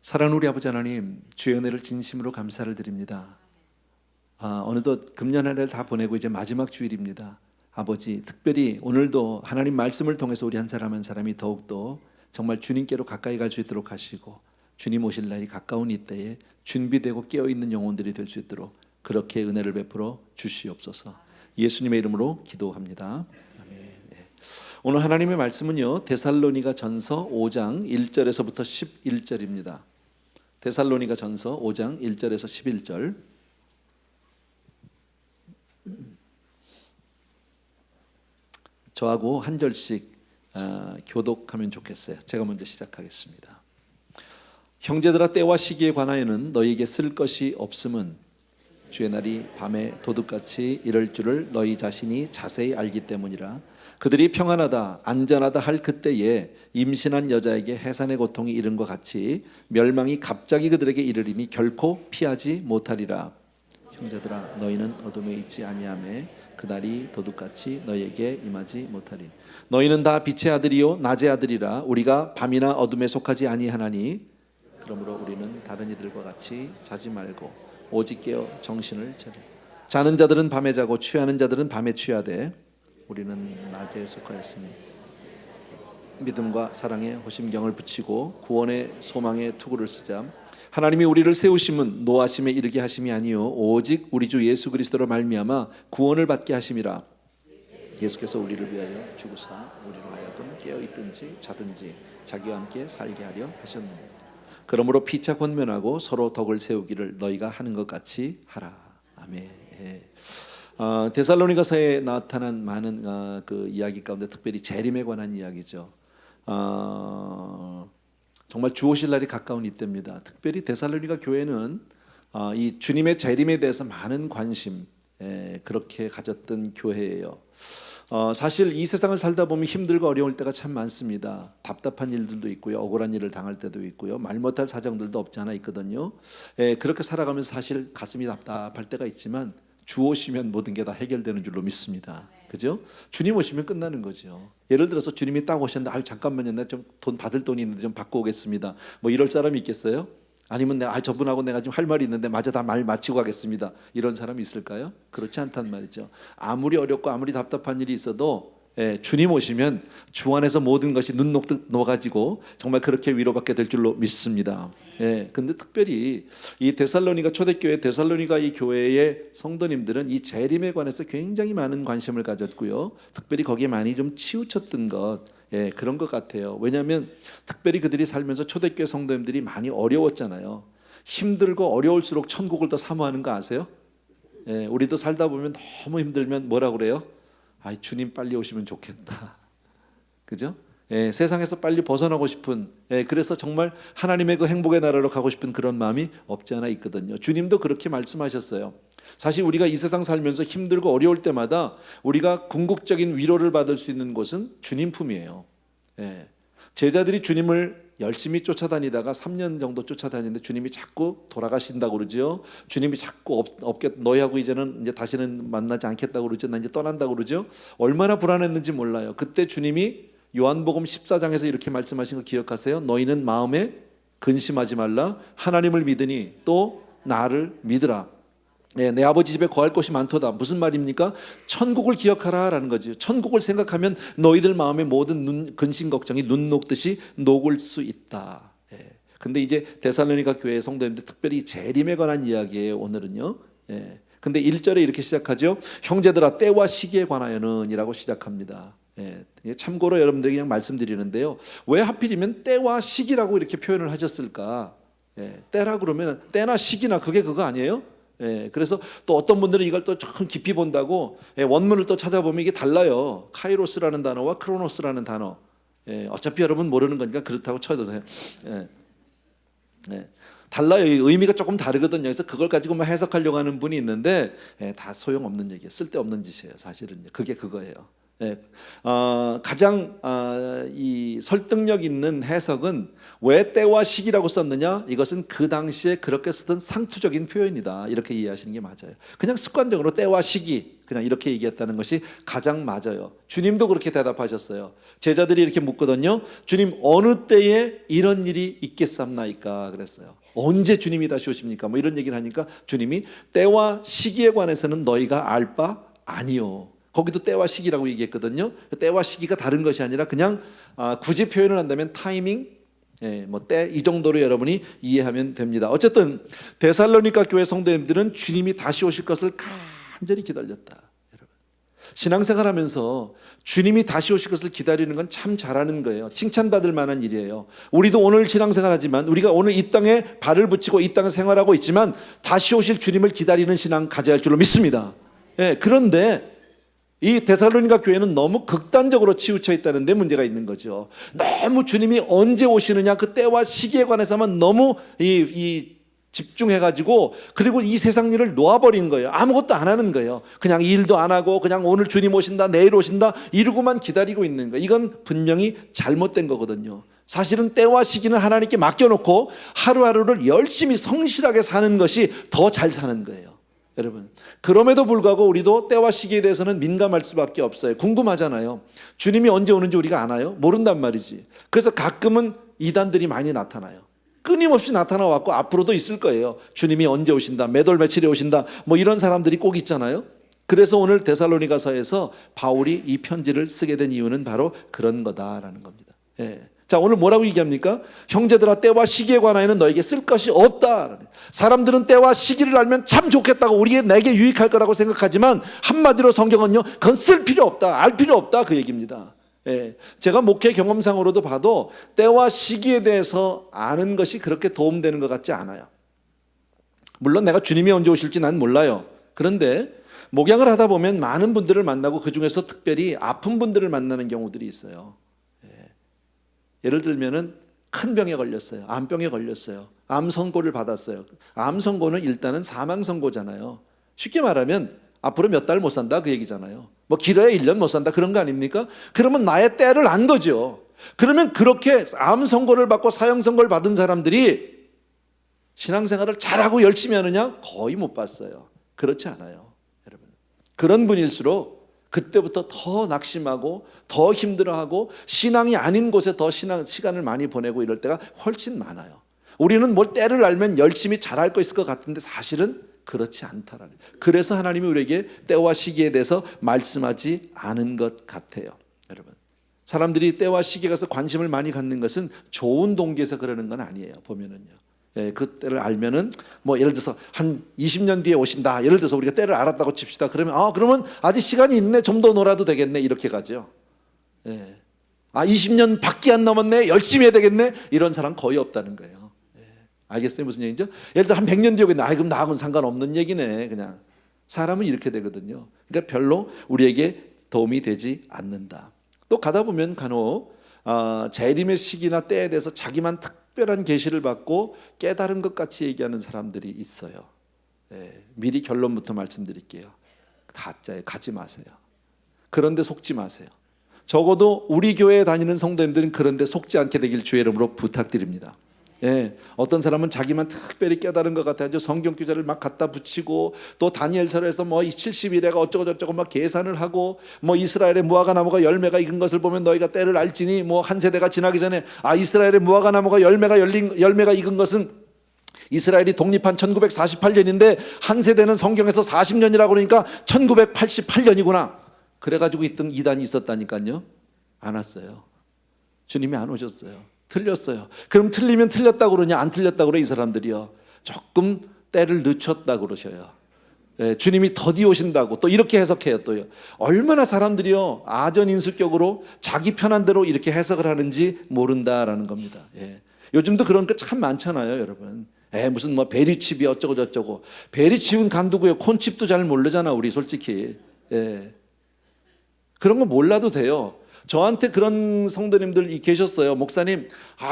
사랑하는 우리 아버지 하나님, 주의 은혜를 진심으로 감사를 드립니다. 어느덧 금년 한 해를 다 보내고 이제 마지막 주일입니다. 아버지, 특별히 오늘도 하나님 말씀을 통해서 우리 한 사람 한 사람이 더욱더 정말 주님께로 가까이 갈 수 있도록 하시고, 주님 오실 날이 가까운 이때에 준비되고 깨어있는 영혼들이 될 수 있도록 그렇게 은혜를 베풀어 주시옵소서. 예수님의 이름으로 기도합니다. 아멘. 오늘 하나님의 말씀은요, 데살로니가 전서 5장 1절에서부터 11절입니다. 데살로니가 전서 5장 1절에서 11절. 저하고 한 절씩 교독하면 좋겠어요. 제가 먼저 시작하겠습니다. 형제들아, 때와 시기에 관하여는 너희에게 쓸 것이 없음은 주의 날이 밤에 도둑같이 이럴 줄을 너희 자신이 자세히 알기 때문이라. 그들이 평안하다 안전하다 할 그때에 임신한 여자에게 해산의 고통이 이른 것 같이 멸망이 갑자기 그들에게 이르리니 결코 피하지 못하리라. 형제들아, 너희는 어둠에 있지 아니하매 그날이 도둑같이 너희에게 임하지 못하리니 너희는 다 빛의 아들이요 낮의 아들이라. 우리가 밤이나 어둠에 속하지 아니하나니 그러므로 우리는 다른 이들과 같이 자지 말고 오직 깨어 정신을 차리라. 자는 자들은 밤에 자고 취하는 자들은 밤에 취하되 우리는 낮에 속하였으니 믿음과 사랑에 호심경을 붙이고 구원의 소망에 투구를 쓰자. 하나님이 우리를 세우심은 노하심에 이르게 하심이 아니요 오직 우리 주 예수 그리스도로 말미암아 구원을 받게 하심이라. 예수께서 우리를 위하여 죽으사 우리로 하여금 깨어 있든지 자든지 자기와 함께 살게 하려 하셨느니라. 그러므로 피차 권면하고 서로 덕을 세우기를 너희가 하는 것 같이 하라. 아멘. 데살로니가서에 나타난 많은 그 이야기 가운데 특별히 재림에 관한 이야기죠. 정말 주 오실 날이 가까운 이때입니다. 특별히 데살로니가 교회는 이 주님의 재림에 대해서 많은 관심 그렇게 가졌던 교회예요. 사실 이 세상을 살다 보면 힘들고 어려울 때가 참 많습니다. 답답한 일들도 있고요, 억울한 일을 당할 때도 있고요, 말 못할 사정들도 없지 않아 있거든요. 그렇게 살아가면서 사실 가슴이 답답할 때가 있지만 주 오시면 모든 게 다 해결되는 줄로 믿습니다. 그죠? 주님 오시면 끝나는 거죠. 예를 들어서 주님이 딱 오셨는데 잠깐만요, 내가 좀 돈 받을 돈이 있는데 좀 받고 오겠습니다. 뭐 이럴 사람이 있겠어요? 아니면 내가 저분하고 내가 지금 할 말이 있는데 마저 다 말 마치고 가겠습니다. 이런 사람이 있을까요? 그렇지 않단 말이죠. 아무리 어렵고 아무리 답답한 일이 있어도 주님 오시면 주 안에서 모든 것이 눈 녹듯 녹아지고 정말 그렇게 위로받게 될 줄로 믿습니다. 근데 특별히 이 데살로니가 초대교회 데살로니가 이 교회의 성도님들은 이 재림에 관해서 굉장히 많은 관심을 가졌고요, 특별히 거기에 많이 좀 치우쳤던 것 그런 것 같아요. 왜냐하면 특별히 그들이 살면서 초대교회 성도님들이 많이 어려웠잖아요. 힘들고 어려울수록 천국을 더 사모하는 거 아세요? 우리도 살다 보면 너무 힘들면 뭐라 그래요? 주님 빨리 오시면 좋겠다. 그죠? 세상에서 빨리 벗어나고 싶은, 그래서 정말 하나님의 그 행복의 나라로 가고 싶은 그런 마음이 없지 않아 있거든요. 주님도 그렇게 말씀하셨어요. 사실 우리가 이 세상 살면서 힘들고 어려울 때마다 우리가 궁극적인 위로를 받을 수 있는 곳은 주님 품이에요. 제자들이 주님을 열심히 쫓아다니다가 3년 정도 쫓아다니는데 주님이 자꾸 돌아가신다고 그러죠. 주님이 자꾸 너희하고 이제는 이제 다시는 만나지 않겠다고 그러죠. 나 이제 떠난다고 그러죠. 얼마나 불안했는지 몰라요. 그때 주님이 요한복음 14장에서 이렇게 말씀하신 거 기억하세요? 너희는 마음에 근심하지 말라. 하나님을 믿으니 또 나를 믿으라. 내 아버지 집에 거할 곳이 많도다. 무슨 말입니까? 천국을 기억하라 라는 거죠. 천국을 생각하면 너희들 마음의 모든 근심 걱정이 눈 녹듯이 녹을 수 있다. 근데 이제 데살로니가 교회 성도님들 특별히 재림에 관한 이야기예요, 오늘은요. 근데 1절에 이렇게 시작하죠. 형제들아, 때와 시기에 관하여는 이라고 시작합니다. 참고로 여러분들에게 그냥 말씀드리는데요, 왜 하필이면 때와 시기라고 이렇게 표현을 하셨을까? 때라 그러면 때나 시기나 그게 그거 아니에요? 그래서 또 어떤 분들은 이걸 또 좀 깊이 본다고 원문을 또 찾아보면 이게 달라요. 카이로스라는 단어와 크로노스라는 단어. 어차피 여러분 모르는 거니까 그렇다고 쳐도 돼요. 달라요. 의미가 조금 다르거든요. 그래서 그걸 가지고 해석하려고 하는 분이 있는데 다 소용없는 얘기예요. 쓸데없는 짓이에요, 사실은요. 그게 그거예요. 예, 가장 이 설득력 있는 해석은 왜 때와 시기라고 썼느냐? 이것은 그 당시에 그렇게 쓰던 상투적인 표현이다. 이렇게 이해하시는 게 맞아요. 그냥 습관적으로 때와 시기 그냥 이렇게 얘기했다는 것이 가장 맞아요. 주님도 그렇게 대답하셨어요. 제자들이 이렇게 묻거든요. 주님, 어느 때에 이런 일이 있겠습니까? 그랬어요. 언제 주님이 다시 오십니까? 뭐 이런 얘기를 하니까 주님이 때와 시기에 관해서는 너희가 알 바 아니요. 거기도 때와 시기라고 얘기했거든요. 때와 시기가 다른 것이 아니라 그냥 굳이 표현을 한다면 타이밍, 뭐 때 이 정도로 여러분이 이해하면 됩니다. 어쨌든 데살로니가 교회 성도님들은 주님이 다시 오실 것을 간절히 기다렸다. 여러분, 신앙생활하면서 주님이 다시 오실 것을 기다리는 건 참 잘하는 거예요. 칭찬받을 만한 일이에요. 우리도 오늘 신앙생활하지만 우리가 오늘 이 땅에 발을 붙이고 이 땅에 생활하고 있지만 다시 오실 주님을 기다리는 신앙 가져야 할 줄로 믿습니다. 그런데 이 데살로니가 교회는 너무 극단적으로 치우쳐 있다는 데 문제가 있는 거죠. 너무 주님이 언제 오시느냐 그 때와 시기에 관해서만 너무 집중해가지고 그리고 이 세상 일을 놓아버린 거예요. 아무것도 안 하는 거예요. 그냥 일도 안 하고 그냥 오늘 주님 오신다 내일 오신다 이러고만 기다리고 있는 거예요. 이건 분명히 잘못된 거거든요. 사실은 때와 시기는 하나님께 맡겨놓고 하루하루를 열심히 성실하게 사는 것이 더 잘 사는 거예요. 여러분, 그럼에도 불구하고 우리도 때와 시기에 대해서는 민감할 수밖에 없어요. 궁금하잖아요. 주님이 언제 오는지 우리가 아나요? 모른단 말이지. 그래서 가끔은 이단들이 많이 나타나요. 끊임없이 나타나왔고 앞으로도 있을 거예요. 주님이 언제 오신다, 몇 월 며칠에 오신다, 뭐 이런 사람들이 꼭 있잖아요. 그래서 오늘 데살로니가서에서 바울이 이 편지를 쓰게 된 이유는 바로 그런 거다라는 겁니다. 자, 오늘 뭐라고 얘기합니까? 형제들아, 때와 시기에 관하여는 너에게 쓸 것이 없다. 사람들은 때와 시기를 알면 참 좋겠다고 내게 유익할 거라고 생각하지만 한마디로 성경은요, 그건 쓸 필요 없다, 알 필요 없다 그 얘기입니다. 제가 목회 경험상으로도 봐도 때와 시기에 대해서 아는 것이 그렇게 도움되는 것 같지 않아요. 물론 내가 주님이 언제 오실지 난 몰라요. 그런데 목양을 하다 보면 많은 분들을 만나고 그 중에서 특별히 아픈 분들을 만나는 경우들이 있어요. 예를 들면은 큰 병에 걸렸어요. 암병에 걸렸어요. 암 선고를 받았어요. 암 선고는 일단은 사망 선고잖아요. 쉽게 말하면 앞으로 몇 달 못 산다 그 얘기잖아요. 뭐 길어야 1년 못 산다 그런 거 아닙니까? 그러면 나의 때를 안 거죠. 그러면 그렇게 암 선고를 받고 사형 선고를 받은 사람들이 신앙생활을 잘하고 열심히 하느냐? 거의 못 봤어요. 그렇지 않아요, 여러분. 그런 분일수록 그때부터 더 낙심하고 더 힘들어하고 신앙이 아닌 곳에 더 시간을 많이 보내고 이럴 때가 훨씬 많아요. 우리는 뭘 때를 알면 열심히 잘할 거 있을 것 같은데 사실은 그렇지 않다라는. 그래서 하나님이 우리에게 때와 시기에 대해서 말씀하지 않은 것 같아요. 여러분, 사람들이 때와 시기에 가서 관심을 많이 갖는 것은 좋은 동기에서 그러는 건 아니에요. 보면은요. 그 때를 알면은 뭐 예를 들어서 한 20년 뒤에 오신다. 예를 들어서 우리가 때를 알았다고 칩시다. 그러면 아직 시간이 있네. 좀 더 놀아도 되겠네. 이렇게 가죠. 20년 밖에 안 남았네. 열심히 해야 되겠네. 이런 사람 거의 없다는 거예요. 알겠어요? 무슨 얘기죠? 예를 들어서 한 100년 뒤에 오겠네. 그럼 나하고는 상관없는 얘기네. 그냥 사람은 이렇게 되거든요. 그러니까 별로 우리에게 도움이 되지 않는다. 또 가다 보면 간혹 재림의 시기나 때에 대해서 자기만 특별한 계시를 받고 깨달은 것 같이 얘기하는 사람들이 있어요. 미리 결론부터 말씀드릴게요. 가짜예요. 가지 마세요. 그런데 속지 마세요. 적어도 우리 교회에 다니는 성도님들은 그런데 속지 않게 되길 주의 이름으로 부탁드립니다. 어떤 사람은 자기만 특별히 깨달은 것 같아요. 성경 규자를 막 갖다 붙이고 또 다니엘서에서 뭐 70일에가 어쩌고 저쩌고 막 계산을 하고 뭐 이스라엘의 무화과 나무가 열매가 익은 것을 보면 너희가 때를 알지니 뭐 한 세대가 지나기 전에 이스라엘의 무화과 나무가 열매가 익은 것은 이스라엘이 독립한 1948년인데 한 세대는 성경에서 40년이라고 그러니까 1988년이구나. 그래가지고 있던 이단이 있었다니까요. 안 왔어요. 주님이 안 오셨어요. 틀렸어요. 그럼 틀리면 틀렸다고 그러냐? 안 틀렸다고 그래 이 사람들이요. 조금 때를 늦췄다고 그러셔요. 주님이 더디 오신다고 또 이렇게 해석해요. 또요. 얼마나 사람들이요 아전인수격으로 자기 편한 대로 이렇게 해석을 하는지 모른다라는 겁니다. 요즘도 그런 거 참 많잖아요, 여러분. 무슨 뭐 베리칩이 어쩌고 저쩌고. 베리칩은 간두고요. 콘칩도 잘 모르잖아, 우리 솔직히. 그런 거 몰라도 돼요. 저한테 그런 성도님들 계셨어요. 목사님,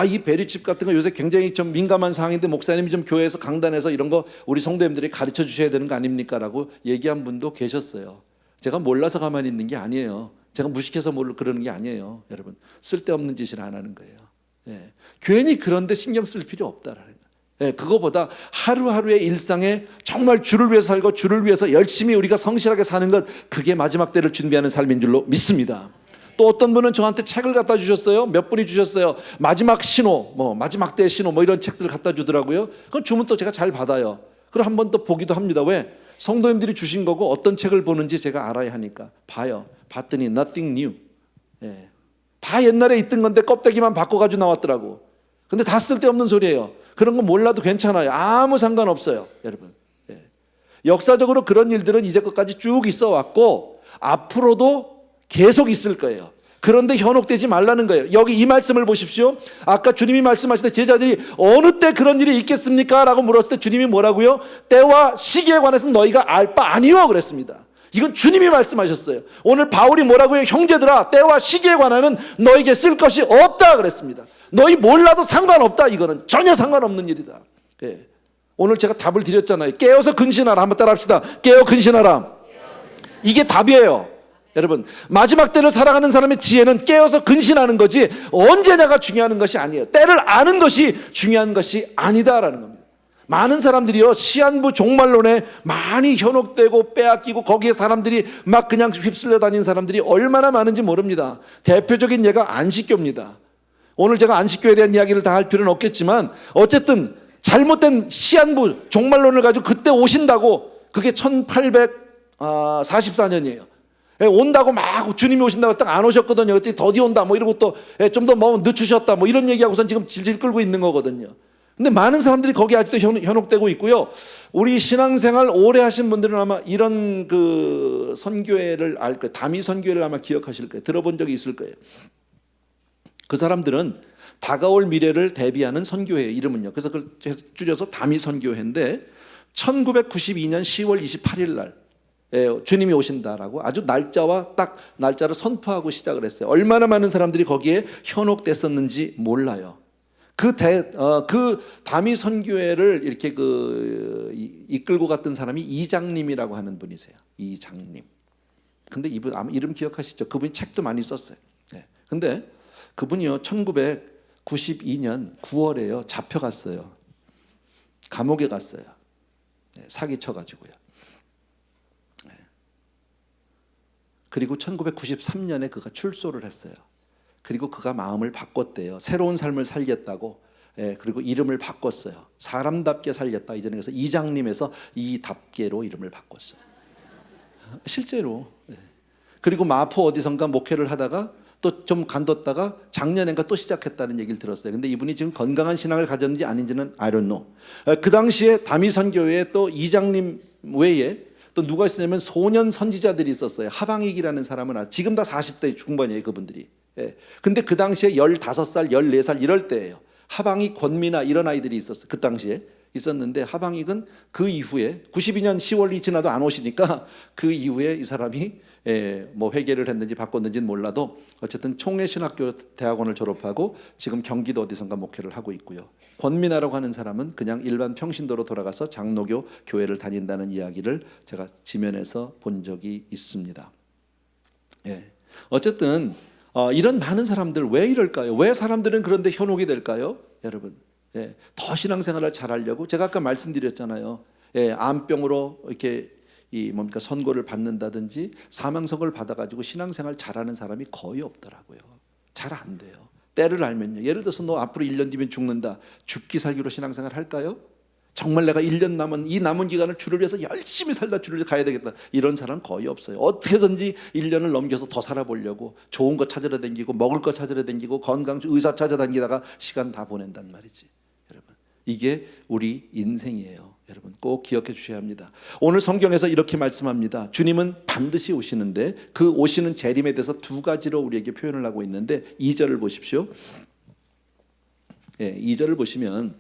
이 베리칩 같은 거 요새 굉장히 좀 민감한 상황인데 목사님이 좀 교회에서 강단에서 이런 거 우리 성도님들이 가르쳐 주셔야 되는 거 아닙니까? 라고 얘기한 분도 계셨어요. 제가 몰라서 가만히 있는 게 아니에요. 제가 무식해서 뭘 그러는 게 아니에요. 여러분, 쓸데없는 짓을 안 하는 거예요. 예. 괜히 그런데 신경 쓸 필요 없다라는 거예요. 예. 그거보다 하루하루의 일상에 정말 주를 위해서 살고 주를 위해서 열심히 우리가 성실하게 사는 것, 그게 마지막 때를 준비하는 삶인 줄로 믿습니다. 또 어떤 분은 저한테 책을 갖다 주셨어요. 몇 분이 주셨어요. 마지막 신호, 마지막 때의 신호, 이런 책들을 갖다 주더라고요. 그건 주면 또 제가 잘 받아요. 그럼 한 번 또 보기도 합니다. 왜? 성도님들이 주신 거고 어떤 책을 보는지 제가 알아야 하니까 봐요. 봤더니 nothing new. 예. 다 옛날에 있던 건데 껍데기만 바꿔가지고 나왔더라고. 근데 다 쓸데없는 소리예요. 그런 거 몰라도 괜찮아요. 아무 상관없어요, 여러분. 예. 역사적으로 그런 일들은 이제까지 쭉 있어 왔고 앞으로도 계속 있을 거예요. 그런데 현혹되지 말라는 거예요. 여기 이 말씀을 보십시오. 아까 주님이 말씀하실 때 제자들이 어느 때 그런 일이 있겠습니까? 라고 물었을 때 주님이 뭐라고요? 때와 시기에 관해서 너희가 알 바 아니오 그랬습니다. 이건 주님이 말씀하셨어요. 오늘 바울이 뭐라고 해요? 형제들아, 때와 시기에 관한은 너에게 쓸 것이 없다 그랬습니다. 너희 몰라도 상관없다. 이거는 전혀 상관없는 일이다. 예. 오늘 제가 답을 드렸잖아요. 깨어서 근신하라. 한번 따라합시다. 깨어 근신하라. 이게 답이에요. 여러분, 마지막 때를 살아가는 사람의 지혜는 깨어서 근신하는 거지 언제냐가 중요한 것이 아니에요. 때를 아는 것이 중요한 것이 아니다라는 겁니다. 많은 사람들이요, 시한부 종말론에 많이 현혹되고 빼앗기고 거기에 사람들이 막 그냥 휩쓸려 다니는 사람들이 얼마나 많은지 모릅니다. 대표적인 예가 안식교입니다. 오늘 제가 안식교에 대한 이야기를 다 할 필요는 없겠지만 어쨌든 잘못된 시한부 종말론을 가지고 그때 오신다고, 그게 1844년이에요. 온다고 막 주님이 오신다고 딱 안 오셨거든요. 그때 더디 온다 이러고 또 좀 더 늦추셨다 이런 얘기하고선 지금 질질 끌고 있는 거거든요. 근데 많은 사람들이 거기에 아직도 현혹되고 있고요. 우리 신앙생활 오래 하신 분들은 아마 이런 그 선교회를 알 거예요. 다미 선교회를 아마 기억하실 거예요. 들어본 적이 있을 거예요. 그 사람들은 다가올 미래를 대비하는 선교회예요. 이름은요. 그래서 그걸 줄여서 다미 선교회인데 1992년 10월 28일 날 주님이 오신다라고 아주 날짜를 선포하고 시작을 했어요. 얼마나 많은 사람들이 거기에 현혹됐었는지 몰라요. 그 다미 선교회를 이렇게 이끌고 갔던 사람이 이장님이라고 하는 분이세요. 이장님. 근데 이분 아마 이름 기억하시죠? 그분이 책도 많이 썼어요. 근데 그분이요, 1992년 9월에요 잡혀갔어요. 감옥에 갔어요. 사기쳐가지고요. 그리고 1993년에 그가 출소를 했어요. 그리고 그가 마음을 바꿨대요. 새로운 삶을 살겠다고. 그리고 이름을 바꿨어요. 사람답게 살겠다. 이전에 그래서 이장님에서 이답게로 이름을 바꿨어요. 실제로. 그리고 마포 어디선가 목회를 하다가 또 좀 간뒀다가 작년엔가 또 시작했다는 얘기를 들었어요. 근데 이분이 지금 건강한 신앙을 가졌는지 아닌지는 I don't know. 그 당시에 다미 선교회에 또 이장님 외에 또 누가 있었냐면 소년 선지자들이 있었어요. 하방익이라는 사람은 지금 다 40대 중반이에요, 그분들이. 근데 그 당시에 15살, 14살 이럴 때예요. 하방익, 권미나 이런 아이들이 있었어요. 그 당시에 있었는데 하방익은 그 이후에 92년 10월이 지나도 안 오시니까 그 이후에 이 사람이 회개를 했는지 바꿨는지는 몰라도 어쨌든 총회신학교 대학원을 졸업하고 지금 경기도 어디선가 목회를 하고 있고요. 권미나라고 하는 사람은 그냥 일반 평신도로 돌아가서 장로교 교회를 다닌다는 이야기를 제가 지면에서 본 적이 있습니다. 어쨌든 이런 많은 사람들 왜 이럴까요? 왜 사람들은 그런데 현혹이 될까요? 여러분, 더 신앙생활을 잘하려고 제가 아까 말씀드렸잖아요. 암병으로 이렇게 선고를 받는다든지 사망선고를 받아가지고 신앙생활 잘하는 사람이 거의 없더라고요. 잘 안 돼요. 때를 알면요. 예를 들어서 너 앞으로 1년 뒤면 죽는다. 죽기 살기로 신앙생활 할까요? 정말 내가 1년 남은 이 남은 기간을 주를 위해서 열심히 살다 주를 위해서 가야 되겠다. 이런 사람 거의 없어요. 어떻게든지 1년을 넘겨서 더 살아보려고 좋은 거 찾으러 다니고 먹을 거 찾으러 다니고 건강 의사 찾아다니다가 시간 다 보낸단 말이지. 여러분, 이게 우리 인생이에요. 여러분 꼭 기억해 주셔야 합니다. 오늘 성경에서 이렇게 말씀합니다. 주님은 반드시 오시는데 그 오시는 재림에 대해서 두 가지로 우리에게 표현을 하고 있는데 2절을 보십시오. 2절을 보시면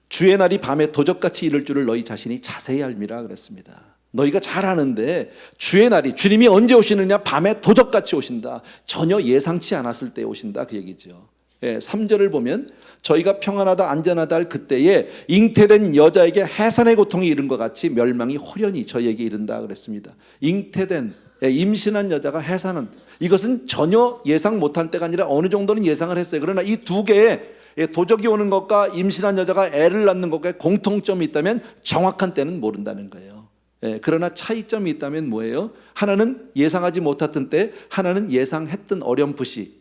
주의 날이 밤에 도적같이 이를 줄을 너희 자신이 자세히 알미라 그랬습니다. 너희가 잘 아는데 주의 날이, 주님이 언제 오시느냐? 밤에 도적같이 오신다. 전혀 예상치 않았을 때 오신다 그 얘기죠. 3절을 보면 저희가 평안하다 안전하다 할 그때에 잉태된 여자에게 해산의 고통이 이른 것 같이 멸망이 호련히 저희에게 이른다 그랬습니다. 잉태된 임신한 여자가 해산은, 이것은 전혀 예상 못한 때가 아니라 어느 정도는 예상을 했어요. 그러나 이 두 개의 도적이 오는 것과 임신한 여자가 애를 낳는 것과의 공통점이 있다면 정확한 때는 모른다는 거예요. 그러나 차이점이 있다면 뭐예요? 하나는 예상하지 못했던 때, 하나는 예상했던 어렴풋이.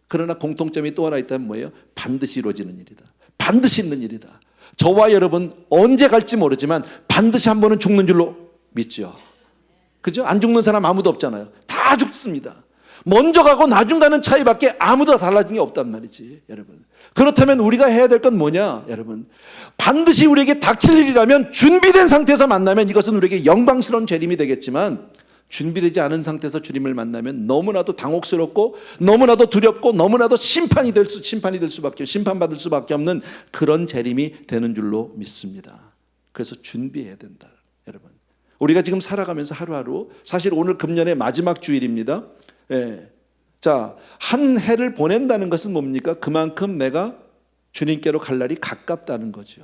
그러나 공통점이 또 하나 있다면 뭐예요? 반드시 이루어지는 일이다. 반드시 있는 일이다. 저와 여러분 언제 갈지 모르지만 반드시 한 번은 죽는 줄로 믿죠. 그죠? 안 죽는 사람 아무도 없잖아요. 다 죽습니다. 먼저 가고 나중 가는 차이밖에 아무도 달라진 게 없단 말이지, 여러분. 그렇다면 우리가 해야 될 건 뭐냐, 여러분? 반드시 우리에게 닥칠 일이라면 준비된 상태에서 만나면 이것은 우리에게 영광스러운 재림이 되겠지만, 준비되지 않은 상태에서 주님을 만나면 너무나도 당혹스럽고 너무나도 두렵고 너무나도 심판받을 심판받을 수밖에 없는 그런 재림이 되는 줄로 믿습니다. 그래서 준비해야 된다, 여러분. 우리가 지금 살아가면서 하루하루, 사실 오늘 금년의 마지막 주일입니다. 자, 한 해를 보낸다는 것은 뭡니까? 그만큼 내가 주님께로 갈 날이 가깝다는 거죠.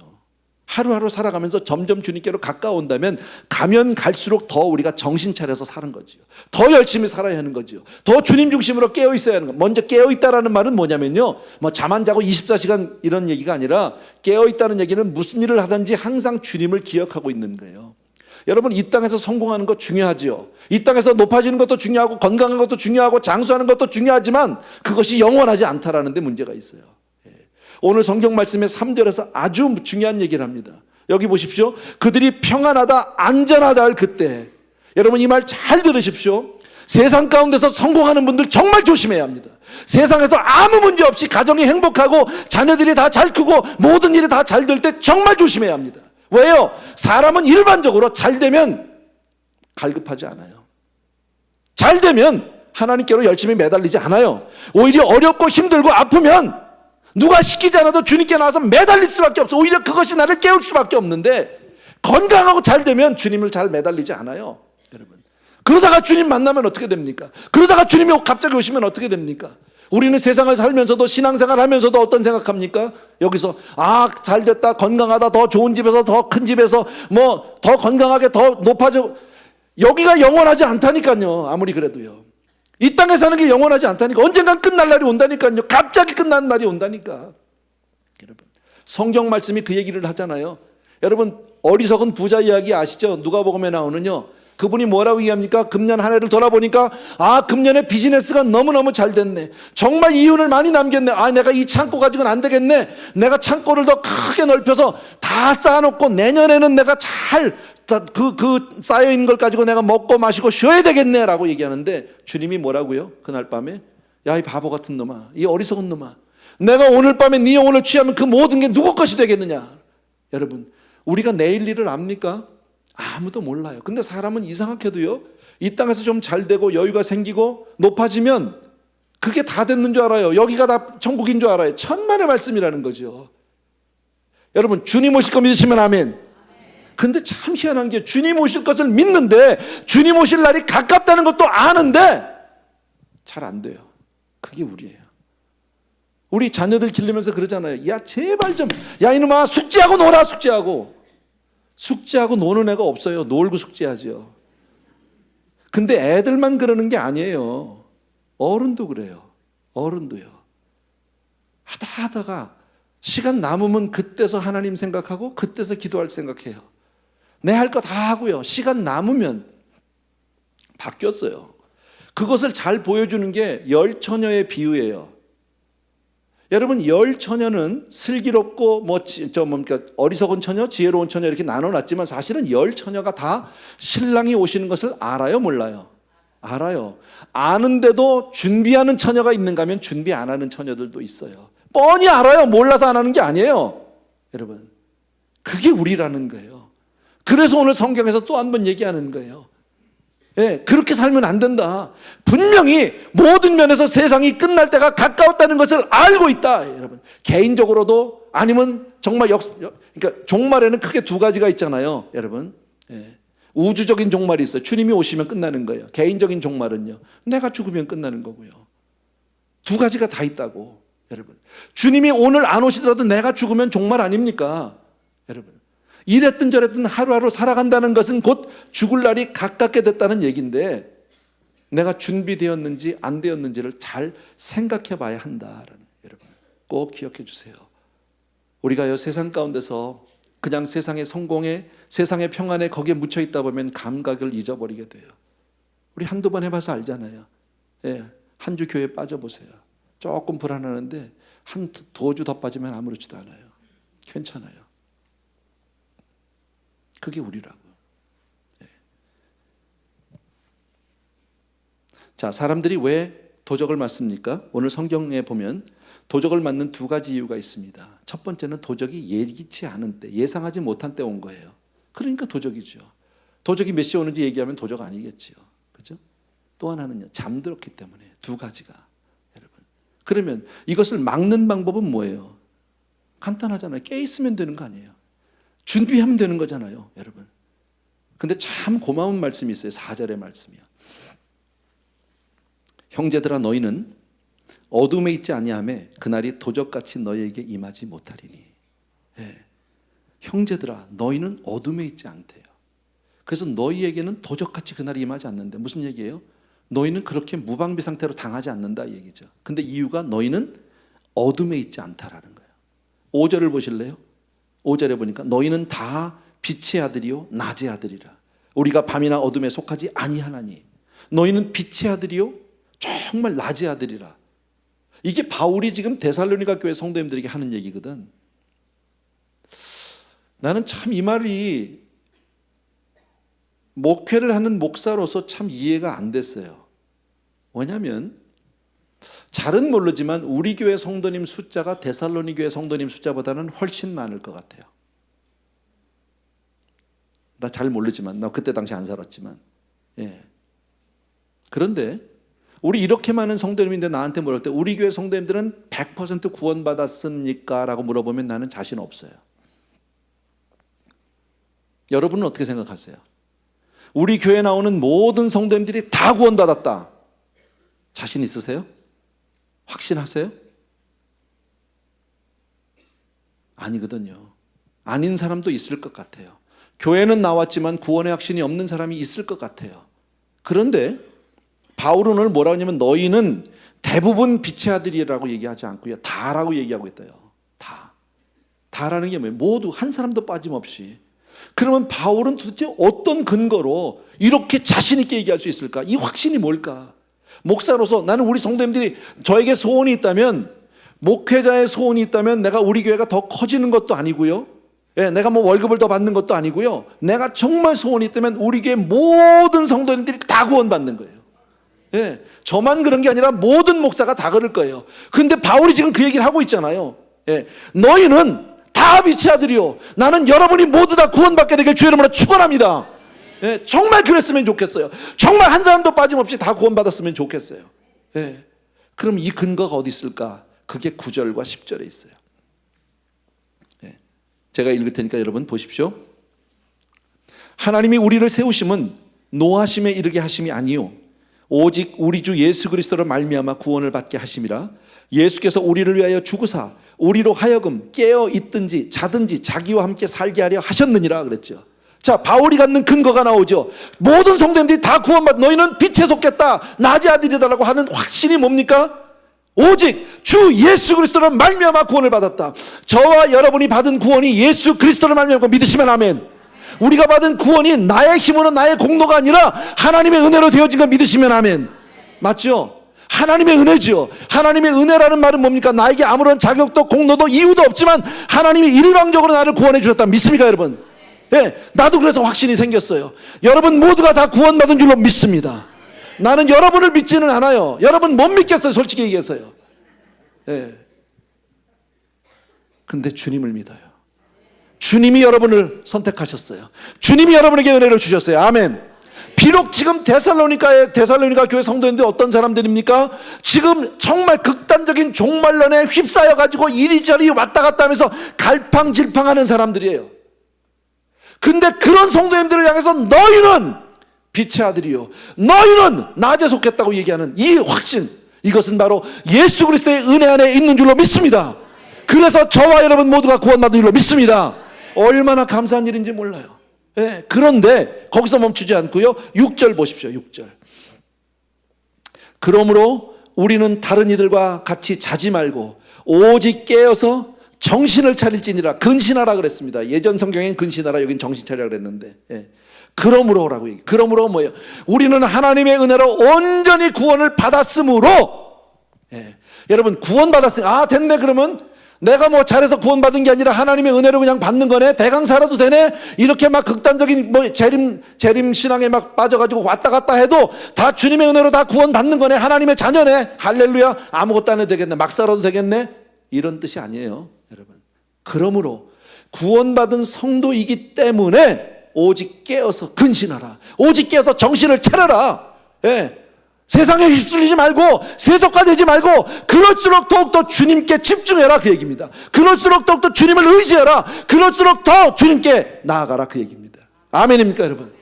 하루하루 살아가면서 점점 주님께로 가까운다면 가면 갈수록 더 우리가 정신 차려서 사는 거죠. 더 열심히 살아야 하는 거죠. 더 주님 중심으로 깨어 있어야 하는 거. 먼저 깨어 있다라는 말은 뭐냐면요, 뭐 잠 안 자고 24시간 이런 얘기가 아니라, 깨어 있다는 얘기는 무슨 일을 하든지 항상 주님을 기억하고 있는 거예요. 여러분, 이 땅에서 성공하는 것 중요하지요. 이 땅에서 높아지는 것도 중요하고 건강한 것도 중요하고 장수하는 것도 중요하지만 그것이 영원하지 않다라는 데 문제가 있어요. 오늘 성경 말씀의 3절에서 아주 중요한 얘기를 합니다. 여기 보십시오. 그들이 평안하다 안전하다 할 그때, 여러분 이 말 잘 들으십시오. 세상 가운데서 성공하는 분들 정말 조심해야 합니다. 세상에서 아무 문제 없이 가정이 행복하고 자녀들이 다 잘 크고 모든 일이 다 잘 될 때 정말 조심해야 합니다. 왜요? 사람은 일반적으로 잘 되면 갈급하지 않아요. 잘 되면 하나님께로 열심히 매달리지 않아요. 오히려 어렵고 힘들고 아프면 누가 시키지 않아도 주님께 나와서 매달릴 수밖에 없어. 오히려 그것이 나를 깨울 수밖에 없는데, 건강하고 잘 되면 주님을 잘 매달리지 않아요, 여러분. 그러다가 주님 만나면 어떻게 됩니까? 그러다가 주님이 갑자기 오시면 어떻게 됩니까? 우리는 세상을 살면서도, 신앙생활 하면서도 어떤 생각합니까? 여기서 잘 됐다, 건강하다, 더 좋은 집에서, 더 큰 집에서, 뭐 더 건강하게, 더 높아져. 여기가 영원하지 않다니까요. 아무리 그래도요. 이 땅에 사는 게 영원하지 않다니까. 언젠간 끝날 날이 온다니까요. 갑자기 끝나는 날이 온다니까. 여러분, 성경 말씀이 그 얘기를 하잖아요. 여러분, 어리석은 부자 이야기 아시죠? 누가복음에 나오는요, 그분이 뭐라고 얘기합니까? 금년 한 해를 돌아보니까 금년에 비즈니스가 너무너무 잘 됐네. 정말 이윤을 많이 남겼네. 내가 이 창고 가지고는 안 되겠네. 내가 창고를 더 크게 넓혀서 다 쌓아놓고 내년에는 내가 잘 그 쌓여있는 걸 가지고 내가 먹고 마시고 쉬어야 되겠네 라고 얘기하는데, 주님이 뭐라고요? 그날 밤에, 야, 이 바보 같은 놈아, 이 어리석은 놈아, 내가 오늘 밤에 네 영혼을 취하면 그 모든 게 누구 것이 되겠느냐. 여러분, 우리가 내일 일을 압니까? 아무도 몰라요. 근데 사람은 이상하게도요, 이 땅에서 좀 잘 되고 여유가 생기고 높아지면 그게 다 됐는 줄 알아요. 여기가 다 천국인 줄 알아요. 천만의 말씀이라는 거죠. 여러분, 주님 오실 거 믿으시면 아멘. 근데 참 희한한 게, 주님 오실 것을 믿는데 주님 오실 날이 가깝다는 것도 아는데 잘 안 돼요. 그게 우리예요. 우리 자녀들 기르면서 그러잖아요. 야, 제발 좀, 야 이놈아, 숙제하고 놀아. 숙제하고 노는 애가 없어요. 놀고 숙제하죠. 근데 애들만 그러는 게 아니에요. 어른도 그래요. 어른도요. 하다가 시간 남으면 그때서 하나님 생각하고 그때서 기도할 생각해요. 내 할 거 다 하고요. 시간 남으면 바뀌었어요. 그것을 잘 보여주는 게 열처녀의 비유예요. 여러분, 열처녀는 슬기롭고 어리석은 처녀, 지혜로운 처녀 이렇게 나눠놨지만 사실은 열처녀가 다 신랑이 오시는 것을 알아요, 몰라요? 알아요. 아는데도 준비하는 처녀가 있는가 하면 준비 안 하는 처녀들도 있어요. 뻔히 알아요. 몰라서 안 하는 게 아니에요. 여러분, 그게 우리라는 거예요. 그래서 오늘 성경에서 또 한 번 얘기하는 거예요. 그렇게 살면 안 된다. 분명히 모든 면에서 세상이 끝날 때가 가까웠다는 것을 알고 있다. 여러분, 개인적으로도 아니면 정말 그러니까 종말에는 크게 두 가지가 있잖아요. 여러분, 우주적인 종말이 있어요. 주님이 오시면 끝나는 거예요. 개인적인 종말은요, 내가 죽으면 끝나는 거고요. 두 가지가 다 있다고. 여러분, 주님이 오늘 안 오시더라도 내가 죽으면 종말 아닙니까? 여러분, 이랬든 저랬든 하루하루 살아간다는 것은 곧 죽을 날이 가깝게 됐다는 얘기인데, 내가 준비되었는지 안 되었는지를 잘 생각해 봐야 한다라는, 여러분 꼭 기억해 주세요. 우리가요, 세상 가운데서 그냥 세상의 성공에, 세상의 평안에 거기에 묻혀 있다 보면 감각을 잊어버리게 돼요. 우리 한두 번 해봐서 알잖아요. 예, 한 주 교회 빠져보세요. 조금 불안하는데 한 두어 주 더 빠지면 아무렇지도 않아요. 괜찮아요. 그게 우리라고. 예. 자, 사람들이 왜 도적을 맞습니까? 오늘 성경에 보면 도적을 맞는 두 가지 이유가 있습니다. 첫 번째는 도적이 예기치 않은 때, 예상하지 못한 때 온 거예요. 그러니까 도적이죠. 도적이 몇 시에 오는지 얘기하면 도적 아니겠지요. 그죠? 또 하나는요, 잠들었기 때문에. 두 가지가. 여러분. 그러면 이것을 막는 방법은 뭐예요? 간단하잖아요. 깨 있으면 되는 거 아니에요. 준비하면 되는 거잖아요, 여러분. 근데 참 고마운 말씀이 있어요. 4절의 말씀이요. 형제들아, 너희는 어둠에 있지 아니하매 그날이 도적같이 너희에게 임하지 못하리니. 예. 형제들아, 너희는 어둠에 있지 않대요. 그래서 너희에게는 도적같이 그날이 임하지 않는데, 무슨 얘기예요? 너희는 그렇게 무방비 상태로 당하지 않는다 이 얘기죠. 근데 이유가 너희는 어둠에 있지 않다라는 거예요. 5절을 보실래요? 5절에 보니까 너희는 다 빛의 아들이요 낮의 아들이라. 우리가 밤이나 어둠에 속하지 아니하나니 너희는 빛의 아들이요 정말 낮의 아들이라. 이게 바울이 지금 데살로니가 교회 성도님들에게 하는 얘기거든. 나는 참 이 말이 목회를 하는 목사로서 참 이해가 안 됐어요. 왜냐하면 잘은 모르지만 우리 교회 성도님 숫자가 데살로니 교회 성도님 숫자보다는 훨씬 많을 것 같아요. 나 잘 모르지만, 나 그때 당시 안 살았지만. 예. 그런데 우리 이렇게 많은 성도님인데 나한테 물을 때 우리 교회 성도님들은 100% 구원받았습니까? 라고 물어보면 나는 자신 없어요. 여러분은 어떻게 생각하세요? 우리 교회에 나오는 모든 성도님들이 다 구원받았다. 자신 있으세요? 확신하세요? 아니거든요. 아닌 사람도 있을 것 같아요. 교회는 나왔지만 구원의 확신이 없는 사람이 있을 것 같아요. 그런데 바울은 오늘 뭐라고 하냐면 너희는 대부분 빛의 아들이라고 얘기하지 않고요, 다라고 얘기하고 있대요. 다. 다라는 게 뭐예요? 모두, 한 사람도 빠짐없이. 그러면 바울은 도대체 어떤 근거로 이렇게 자신 있게 얘기할 수 있을까? 이 확신이 뭘까? 목사로서 나는 우리 성도님들이 저에게 소원이 있다면, 목회자의 소원이 있다면 내가 우리 교회가 더 커지는 것도 아니고요, 예, 내가 뭐 월급을 더 받는 것도 아니고요, 내가 정말 소원이 있다면 우리 교회 모든 성도님들이 다 구원받는 거예요. 예, 저만 그런 게 아니라 모든 목사가 다 그럴 거예요. 근데 바울이 지금 그 얘기를 하고 있잖아요. 예, 너희는 다 빛의 아들이요 나는 여러분이 모두 다 구원받게 되길 주의 이름으로 축원합니다. 예, 정말 그랬으면 좋겠어요. 정말 한 사람도 빠짐없이 다 구원받았으면 좋겠어요. 예, 그럼 이 근거가 어디 있을까? 그게 9절과 10절에 있어요. 예, 제가 읽을 테니까 여러분 보십시오. 하나님이 우리를 세우심은 노하심에 이르게 하심이 아니요 오직 우리 주 예수 그리스도로 말미암아 구원을 받게 하심이라. 예수께서 우리를 위하여 죽으사 우리로 하여금 깨어 있든지 자든지 자기와 함께 살게 하려 하셨느니라 그랬죠. 자, 바울이 갖는 근거가 나오죠. 모든 성도님들이 다 구원받, 너희는 빛에 속겠다, 낮의 아들이다라고 하는 확신이 뭡니까? 오직 주 예수 그리스도로 말미암아 구원을 받았다. 저와 여러분이 받은 구원이 예수 그리스도로 말미암아 믿으시면 아멘. 우리가 받은 구원이 나의 힘으로 나의 공로가 아니라 하나님의 은혜로 되어진 걸 믿으시면 아멘. 맞죠? 하나님의 은혜죠. 하나님의 은혜라는 말은 뭡니까? 나에게 아무런 자격도 공로도 이유도 없지만 하나님이 일방적으로 나를 구원해 주셨다. 믿습니까 여러분? 네, 나도 그래서 확신이 생겼어요. 여러분 모두가 다 구원받은 줄로 믿습니다. 나는 여러분을 믿지는 않아요. 여러분 못 믿겠어요, 솔직히 얘기해서요. 네. 근데 주님을 믿어요. 주님이 여러분을 선택하셨어요. 주님이 여러분에게 은혜를 주셨어요. 아멘. 비록 지금 데살로니가 교회 성도인데 어떤 사람들입니까? 지금 정말 극단적인 종말론에 휩싸여 가지고 이리저리 왔다 갔다 하면서 갈팡질팡하는 사람들이에요. 근데 그런 성도님들을 향해서 너희는 빛의 아들이요 너희는 낮에 속했다고 얘기하는 이 확신, 이것은 바로 예수 그리스도의 은혜 안에 있는 줄로 믿습니다. 그래서 저와 여러분 모두가 구원받은 줄로 믿습니다. 얼마나 감사한 일인지 몰라요. 예, 그런데 거기서 멈추지 않고요 6절 보십시오. 6절. 그러므로 우리는 다른 이들과 같이 자지 말고 오직 깨어서 정신을 차릴지니라. 근신하라 그랬습니다. 예전 성경엔 근신하라, 여긴 정신 차리라 그랬는데, 그러므로라고 얘기. 그러므로 뭐예요? 우리는 하나님의 은혜로 온전히 구원을 받았으므로, 여러분 구원받았으니 됐네. 그러면 내가 뭐 잘해서 구원받은 게 아니라 하나님의 은혜로 그냥 받는 거네. 대강사라도 되네. 이렇게 막 극단적인 뭐 재림 신앙에 막 빠져가지고 왔다 갔다 해도 다 주님의 은혜로 다 구원받는 거네. 하나님의 자녀네. 할렐루야. 아무것도 안 해도 되겠네. 막 살아도 되겠네. 이런 뜻이 아니에요, 여러분. 그러므로 구원받은 성도이기 때문에 오직 깨어서 근신하라. 오직 깨어서 정신을 차려라. 세상에 휩쓸리지 말고 세속화되지 말고 그럴수록 더욱더 주님께 집중해라, 그 얘기입니다. 그럴수록 더욱더 주님을 의지해라. 그럴수록 더 주님께 나아가라, 그 얘기입니다. 아멘입니까, 여러분?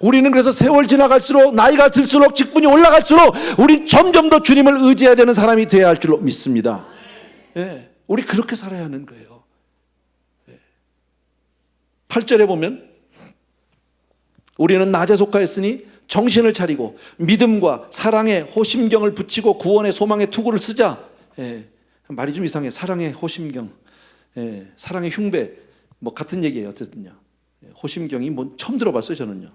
우리는 그래서 세월 지나갈수록, 나이가 들수록, 직분이 올라갈수록 우리 점점 더 주님을 의지해야 되는 사람이 되어야 할 줄로 믿습니다. 우리 그렇게 살아야 하는 거예요. 8절에 보면 우리는 낮에 속하였으니 정신을 차리고 믿음과 사랑의 호심경을 붙이고 구원의 소망의 투구를 쓰자. 말이 좀 이상해. 사랑의 호심경, 사랑의 흉배, 뭐 같은 얘기예요. 어쨌든요. 호심경이 뭐 처음 들어봤어요, 저는요.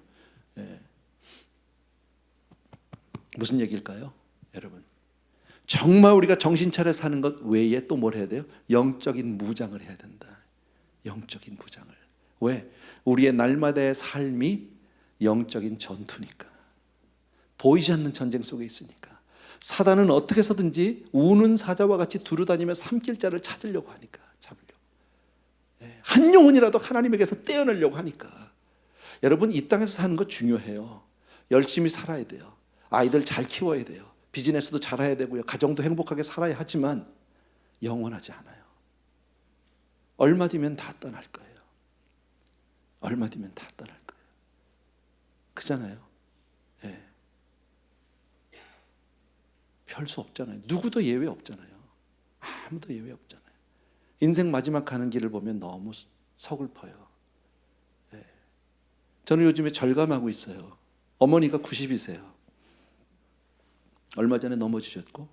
무슨 얘기일까요, 여러분? 정말 우리가 정신 차려 사는 것 외에 또 뭘 해야 돼요? 영적인 무장을 해야 된다. 영적인 무장을. 왜? 우리의 날마다의 삶이 영적인 전투니까. 보이지 않는 전쟁 속에 있으니까. 사단은 어떻게 해서든지 우는 사자와 같이 두루다니며 삼킬 자를 찾으려고 하니까, 잡으려고. 한 영혼이라도 하나님에게서 떼어내려고 하니까. 여러분, 이 땅에서 사는 거 중요해요. 열심히 살아야 돼요. 아이들 잘 키워야 돼요. 비즈니스도 잘해야 되고요. 가정도 행복하게 살아야 하지만 영원하지 않아요. 얼마 뒤면 다 떠날 거예요. 얼마 뒤면 다 떠날 거예요. 그잖아요. 별 수 없잖아요. 누구도 예외 없잖아요. 아무도 예외 없잖아요. 인생 마지막 가는 길을 보면 너무 서글퍼요. 저는 요즘에 절감하고 있어요. 어머니가 90이세요. 얼마 전에 넘어지셨고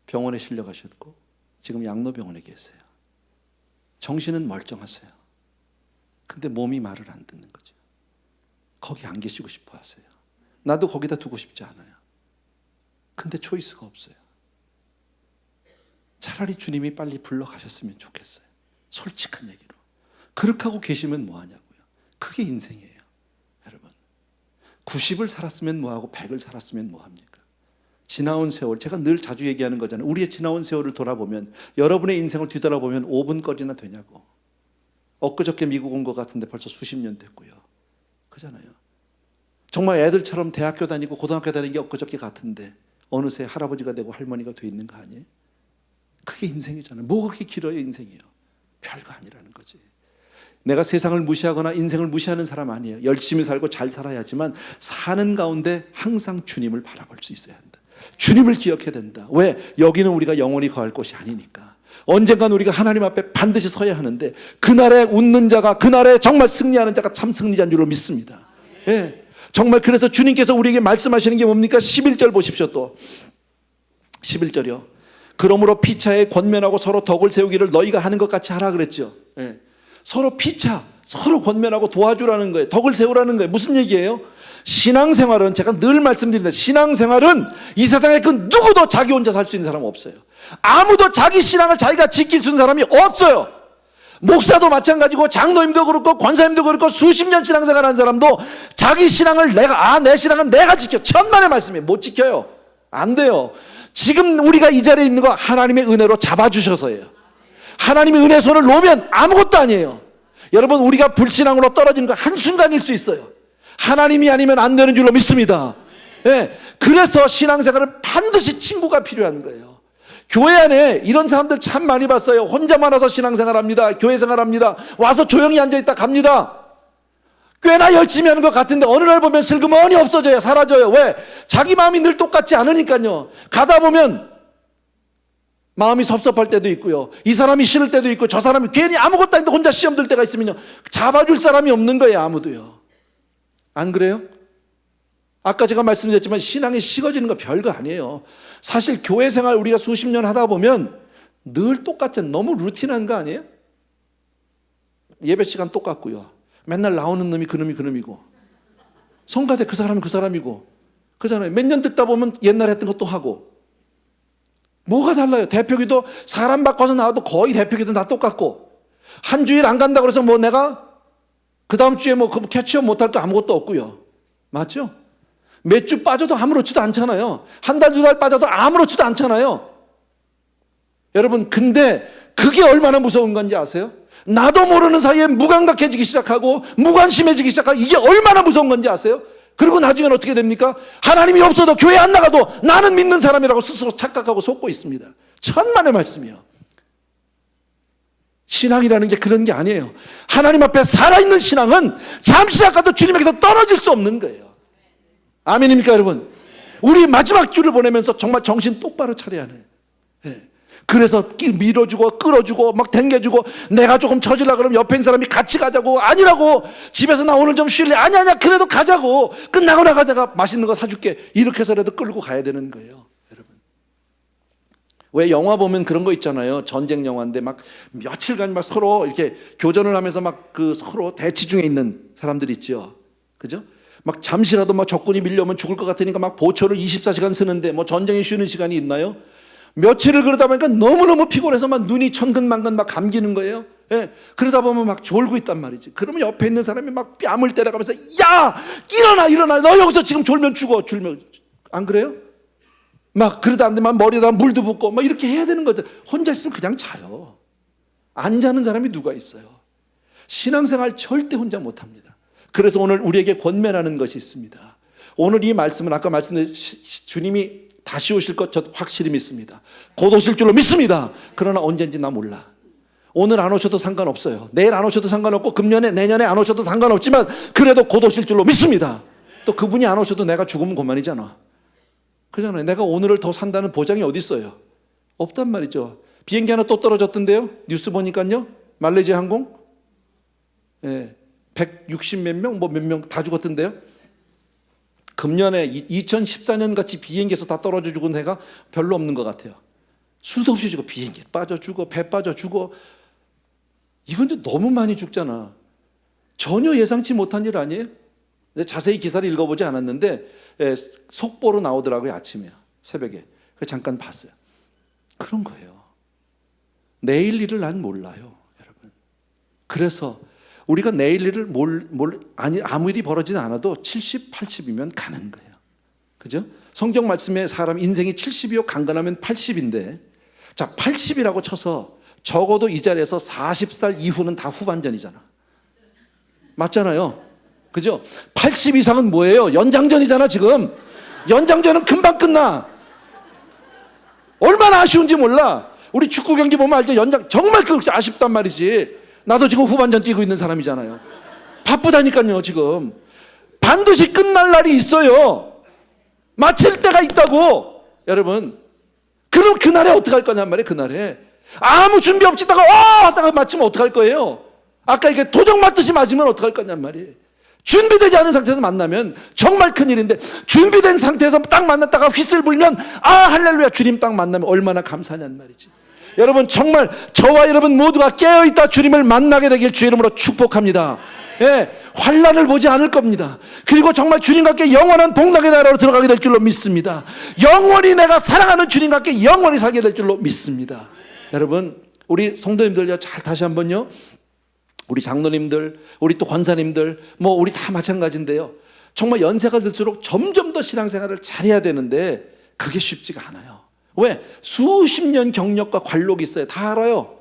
병원에 실려가셨고 지금 양로병원에 계세요. 정신은 멀쩡하세요. 근데 몸이 말을 안 듣는 거죠. 거기 안 계시고 싶어 하세요. 나도 거기다 두고 싶지 않아요. 근데 초이스가 없어요. 차라리 주님이 빨리 불러가셨으면 좋겠어요. 솔직한 얘기로. 그렇게 하고 계시면 뭐하냐고요. 그게 인생이에요, 여러분. 90을 살았으면 뭐하고 100을 살았으면 뭐합니까? 지나온 세월, 제가 늘 자주 얘기하는 거잖아요. 우리의 지나온 세월을 돌아보면, 여러분의 인생을 뒤돌아보면 5분거리나 되냐고. 엊그저께 미국 온 것 같은데 벌써 수십 년 됐고요. 그잖아요. 정말 애들처럼 대학교 다니고 고등학교 다니는 게 엊그저께 같은데 어느새 할아버지가 되고 할머니가 돼 있는 거 아니에요? 그게 인생이잖아요. 뭐가 그렇게 길어요, 인생이요? 별거 아니라는 거지. 내가 세상을 무시하거나 인생을 무시하는 사람 아니에요. 열심히 살고 잘 살아야 하지만 사는 가운데 항상 주님을 바라볼 수 있어야 한다. 주님을 기억해야 된다. 왜? 여기는 우리가 영원히 거할 곳이 아니니까. 언젠간 우리가 하나님 앞에 반드시 서야 하는데 그날에 웃는 자가, 그날에 정말 승리하는 자가 참 승리자인 줄로 믿습니다. 정말 그래서 주님께서 우리에게 말씀하시는 게 뭡니까? 11절 보십시오. 또 11절이요. 그러므로 피차에 권면하고 서로 덕을 세우기를 너희가 하는 것 같이 하라 그랬죠. 서로 피차, 서로 권면하고 도와주라는 거예요. 덕을 세우라는 거예요. 무슨 얘기예요? 신앙생활은, 제가 늘 말씀드립니다. 신앙생활은 이 세상에 그 누구도 자기 혼자 살 수 있는 사람은 없어요. 아무도 자기 신앙을 자기가 지킬 수 있는 사람이 없어요. 목사도 마찬가지고 장로님도 그렇고 권사님도 그렇고 수십 년 신앙생활 하는 사람도 자기 신앙을 내 신앙은 내가 지켜. 천만의 말씀이에요. 못 지켜요. 안 돼요. 지금 우리가 이 자리에 있는 거 하나님의 은혜로 잡아주셔서예요. 하나님의 은혜 손을 놓으면 아무것도 아니에요. 여러분, 우리가 불신앙으로 떨어지는 거 한순간일 수 있어요. 하나님이 아니면 안 되는 줄로 믿습니다. 그래서 신앙생활은 반드시 친구가 필요한 거예요. 교회 안에 이런 사람들 참 많이 봤어요. 혼자만 와서 신앙생활합니다. 교회 생활합니다. 와서 조용히 앉아있다 갑니다. 꽤나 열심히 하는 것 같은데 어느 날 보면 슬그머니 없어져요. 사라져요. 왜? 자기 마음이 늘 똑같지 않으니까요. 가다 보면 마음이 섭섭할 때도 있고요. 이 사람이 싫을 때도 있고, 저 사람이 괜히 아무것도 아닌데 혼자 시험 들 때가 있으면요, 잡아줄 사람이 없는 거예요. 아무도요. 안 그래요? 아까 제가 말씀드렸지만 신앙이 식어지는 거 별거 아니에요. 사실 교회 생활 우리가 수십 년 하다 보면 늘 똑같잖아요. 너무 루틴한 거 아니에요? 예배 시간 똑같고요. 맨날 나오는 놈이 그 놈이 그 놈이고, 성가대 그 사람이 그 사람이고, 그잖아요. 몇 년 듣다 보면 옛날에 했던 것도 하고. 뭐가 달라요? 대표기도 사람 바꿔서 나와도 거의 대표기도 다 똑같고, 한 주일 안 간다 그래서 뭐 내가 그 다음 주에 뭐 캐치업 못할 거 아무것도 없고요. 맞죠? 몇 주 빠져도 아무렇지도 않잖아요. 한 달, 두 달 빠져도 아무렇지도 않잖아요. 여러분, 근데 그게 얼마나 무서운 건지 아세요? 나도 모르는 사이에 무감각해지기 시작하고 무관심해지기 시작하고, 이게 얼마나 무서운 건지 아세요? 그리고 나중에는 어떻게 됩니까? 하나님이 없어도 교회 안 나가도 나는 믿는 사람이라고 스스로 착각하고 속고 있습니다. 천만의 말씀이요. 신앙이라는 게 그런 게 아니에요. 하나님 앞에 살아있는 신앙은 잠시 아까도 주님에게서 떨어질 수 없는 거예요. 아멘입니까 여러분? 우리 마지막 주를 보내면서 정말 정신 똑바로 차려야 해요. 그래서 밀어주고 끌어주고 막 당겨주고, 내가 조금 처질라 그러면 옆에 있는 사람이 같이 가자고, 아니라고, 집에서 나 오늘 좀 쉴래, 아니야 그래도 가자고, 끝나고 나가 내가 맛있는 거 사줄게, 이렇게 해서라도 끌고 가야 되는 거예요. 여러분, 왜 영화 보면 그런 거 있잖아요. 전쟁 영화인데 막 며칠간 막 서로 이렇게 교전을 하면서 막 그 서로 대치 중에 있는 사람들 있죠. 그죠? 막 잠시라도 막 적군이 밀려오면 죽을 것 같으니까 막 보초를 24시간 쓰는데 뭐 전쟁에 쉬는 시간이 있나요? 며칠을 그러다 보니까 너무너무 피곤해서 막 눈이 천근만근 막 감기는 거예요. 예, 그러다 보면 막 졸고 있단 말이지. 그러면 옆에 있는 사람이 막 뺨을 때려가면서, 야 일어나 너 여기서 지금 졸면 죽어. 안 그래요? 막 그러다 안 되면 머리에다 물도 붓고 막 이렇게 해야 되는 거죠. 혼자 있으면 그냥 자요. 안 자는 사람이 누가 있어요? 신앙생활 절대 혼자 못합니다. 그래서 오늘 우리에게 권면하는 것이 있습니다. 오늘 이 말씀은 아까 말씀드린 주님이 다시 오실 것 저 확실히 믿습니다. 곧 오실 줄로 믿습니다. 그러나 언제인지 나 몰라. 오늘 안 오셔도 상관없어요. 내일 안 오셔도 상관없고 금년에 내년에 안 오셔도 상관없지만 그래도 곧 오실 줄로 믿습니다. 또 그분이 안 오셔도 내가 죽으면 그만이잖아. 그잖아요. 내가 오늘을 더 산다는 보장이 어디 있어요? 없단 말이죠. 비행기 하나 또 떨어졌던데요. 뉴스 보니까요. 말레이시아 항공 160 몇 명 뭐 몇 명 다 죽었던데요. 금년에 2014년 같이 비행기에서 다 떨어져 죽은 해가 별로 없는 것 같아요. 수도 없이 죽어. 비행기 빠져 죽어, 배 빠져 죽어. 이건 이제 너무 많이 죽잖아. 전혀 예상치 못한 일 아니에요? 자세히 기사를 읽어보지 않았는데 속보로 나오더라고요. 아침에 새벽에. 잠깐 봤어요. 그런 거예요. 내일 일을 난 몰라요, 여러분. 그래서 우리가 내일 일을 아무 일이 벌어지지 않아도 70, 80이면 가는 거예요. 그죠? 성경 말씀에 사람 인생이 70이요 강건하면 80인데, 자 80이라고 쳐서 적어도 이 자리에서 40살 이후는 다 후반전이잖아. 맞잖아요. 그죠? 80 이상은 뭐예요? 연장전이잖아 지금. 연장전은 금방 끝나. 얼마나 아쉬운지 몰라. 우리 축구 경기 보면 알죠? 연장 정말 아쉽단 말이지. 나도 지금 후반전 뛰고 있는 사람이잖아요. 바쁘다니까요 지금. 반드시 끝날 날이 있어요. 마칠 때가 있다고. 여러분, 그럼 그날에 어떡할 거냔 말이에요. 그날에 아무 준비 없이 하다가 맞추면 어떡할 거예요? 아까 이게 도적 맞듯이 맞으면 어떡할 거냔 말이에요. 준비되지 않은 상태에서 만나면 정말 큰일인데, 준비된 상태에서 딱 만났다가 휘슬 불면 할렐루야 주님 딱 만나면 얼마나 감사하냔 말이지. 여러분, 정말 저와 여러분 모두가 깨어있다 주님을 만나게 되길 주의 이름으로 축복합니다. 환난을 보지 않을 겁니다. 그리고 정말 주님과 함께 영원한 복락의 나라로 들어가게 될 줄로 믿습니다. 영원히 내가 사랑하는 주님과 함께 영원히 살게 될 줄로 믿습니다. 여러분, 우리 성도님들요, 잘 다시 한번요, 우리 장로님들, 우리 또 권사님들, 우리 다 마찬가지인데요, 정말 연세가 들수록 점점 더 신앙생활을 잘해야 되는데 그게 쉽지가 않아요. 왜? 수십 년 경력과 관록이 있어요. 다 알아요.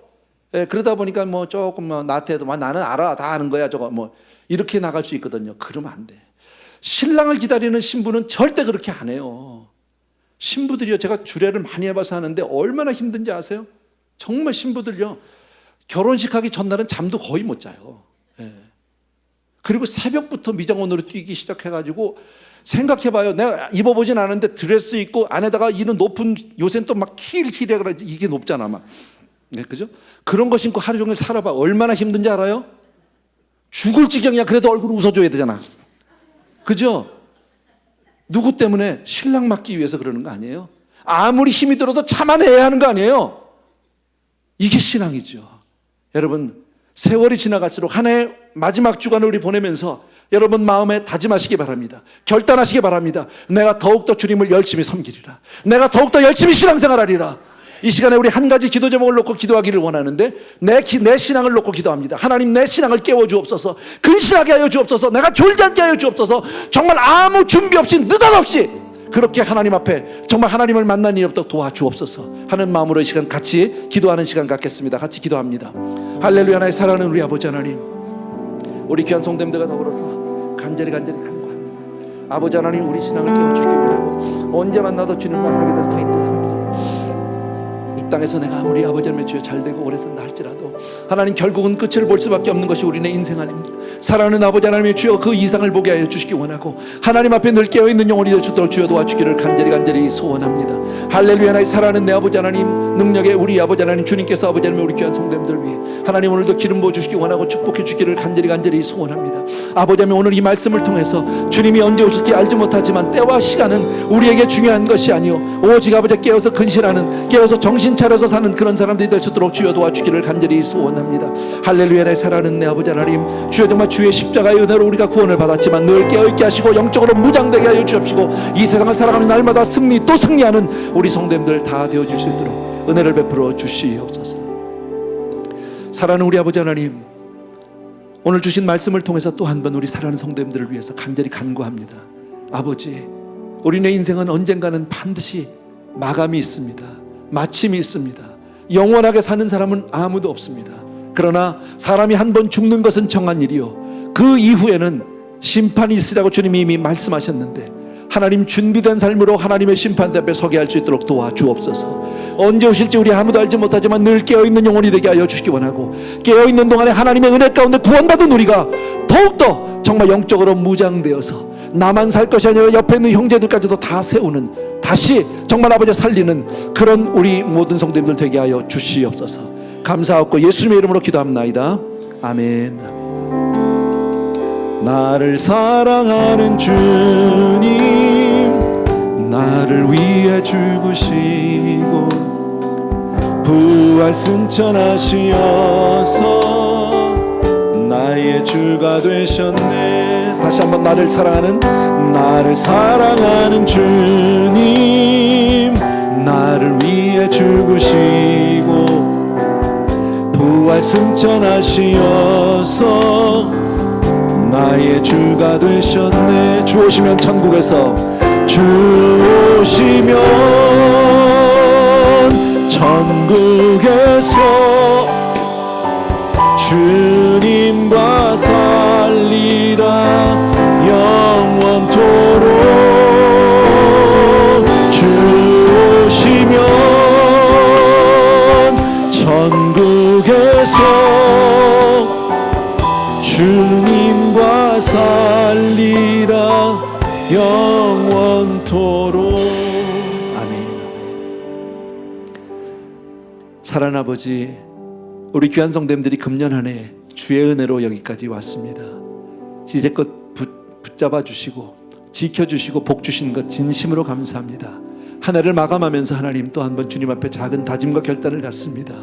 그러다 보니까 조금 나한테도 나는 알아, 다 아는 거야 저거 이렇게 나갈 수 있거든요. 그러면 안 돼. 신랑을 기다리는 신부는 절대 그렇게 안 해요. 신부들이요, 제가 주례를 많이 해봐서 하는데 얼마나 힘든지 아세요? 정말 신부들요, 결혼식 하기 전날은 잠도 거의 못 자요. 그리고 새벽부터 미장원으로 뛰기 시작해가지고, 생각해봐요. 내가 입어보진 않았는데 드레스 입고 안에다가 이는 높은, 요새는 또 막 힐이라 그러지, 이게 높잖아 막. 그죠? 그런 거 신고 하루 종일 살아봐. 얼마나 힘든지 알아요? 죽을 지경이야. 그래도 얼굴 웃어줘야 되잖아. 그죠? 누구 때문에? 신랑 맞기 위해서 그러는 거 아니에요? 아무리 힘이 들어도 참아내야 하는 거 아니에요? 이게 신앙이죠. 여러분, 세월이 지나갈수록 한 해 마지막 주간을 우리 보내면서 여러분 마음에 다짐하시기 바랍니다. 결단하시기 바랍니다. 내가 더욱더 주님을 열심히 섬기리라. 내가 더욱더 열심히 신앙생활하리라. 이 시간에 우리 한 가지 기도 제목을 놓고 기도하기를 원하는데, 내 신앙을 놓고 기도합니다. 하나님, 내 신앙을 깨워 주옵소서. 근신하게 하여 주옵소서. 내가 졸지 않게 하여 주옵소서. 정말 아무 준비 없이 느닷없이 그렇게 하나님 앞에 정말 하나님을 만난 일 없도록 도와주옵소서 하는 마음으로 이 시간 같이 기도하는 시간 갖겠습니다. 같이 기도합니다. 할렐루야. 나의 사랑하는 우리 아버지 하나님, 우리 귀한 성도님들과 더불어서 간절히 간구합니다. 아버지 하나님, 우리 신앙을 깨워주시기 원하고 언제 만나도 주님을 만나게 될 터인데 합니다. 이 땅에서 내가 아무리 아버지 하나님의 주여 잘되고 오래 산다 할지라도 하나님, 결국은 끝을 볼 수밖에 없는 것이 우리네 인생 아닙니까? 사랑하는 아버지 하나님의 주여, 그 이상을 보게 하여 주시기 원하고 하나님 앞에 늘 깨어있는 영혼이 될 수 있도록 주여 도와주기를 간절히 소원합니다. 할렐루야. 나의 사랑하는 내 아버지 하나님, 능력의 우리 아버지 하나님, 주님께서 아버지 하나님 우리 귀한 성도님들 위해 하나님 오늘도 기름 부어 주시기 원하고 축복해 주기를 간절히 소원합니다. 아버지 하나님, 오늘 이 말씀을 통해서 주님이 언제 오실지 알지 못하지만 때와 시간은 우리에게 중요한 것이 아니요 오직 아버지 깨어서 근신하는, 깨어서 정신 차려서 사는 그런 사람들이 될 수 있도록 주여 도와주기를 간절히 소원합니다. 할렐루야. 내 사랑하는 내 아버지 하나님, 주여 정말 주의 십자가의 은혜로 우리가 구원을 받았지만 늘 깨어있게 하시고 영적으로 무장되게 하여 주옵시고 이 세상을 살아가면서 날마다 승리 또 승리하는 우리 성도님들 다 되어질 수 있도록 은혜를 베풀어 주시옵소서. 사랑하는 우리 아버지 하나님, 오늘 주신 말씀을 통해서 또 한 번 우리 사랑하는 성도님들을 위해서 간절히 간구합니다. 아버지, 우리네 인생은 언젠가는 반드시 마감이 있습니다. 마침이 있습니다. 영원하게 사는 사람은 아무도 없습니다. 그러나 사람이 한 번 죽는 것은 정한 일이요 그 이후에는 심판이 있으라고 주님이 이미 말씀하셨는데, 하나님 준비된 삶으로 하나님의 심판 앞에 서게 할 수 있도록 도와주옵소서. 언제 오실지 우리 아무도 알지 못하지만 늘 깨어있는 영혼이 되게 하여 주시기 원하고, 깨어있는 동안에 하나님의 은혜 가운데 구원받은 우리가 더욱더 정말 영적으로 무장되어서 나만 살 것이 아니라 옆에 있는 형제들까지도 다 세우는, 다시 정말 아버지 살리는 그런 우리 모든 성도님들 되게 하여 주시옵소서. 감사하고 예수님의 이름으로 기도합나이다. 아멘. 나를 사랑하는 주님, 나를 위해 죽으시고 부활 승천하시어서 나의 주가 되셨네. 다시 한번, 나를 사랑하는 주님, 나를 위해 죽으시고 부활 승천하시어서 나의 주가 되셨네. 주 오시면 천국에서, 주 오시면 천국에서 주님과 살리라 영원토록. 주 오시면 천국에서 주님과 살리라 영원토록. 아멘. 사랑하는 아버지, 우리 귀한 성도님들이 금년 한 해 주의 은혜로 여기까지 왔습니다. 이제껏 붙잡아 주시고 지켜주시고 복 주신 것 진심으로 감사합니다. 한 해를 마감하면서 하나님 또 한 번 주님 앞에 작은 다짐과 결단을 갖습니다.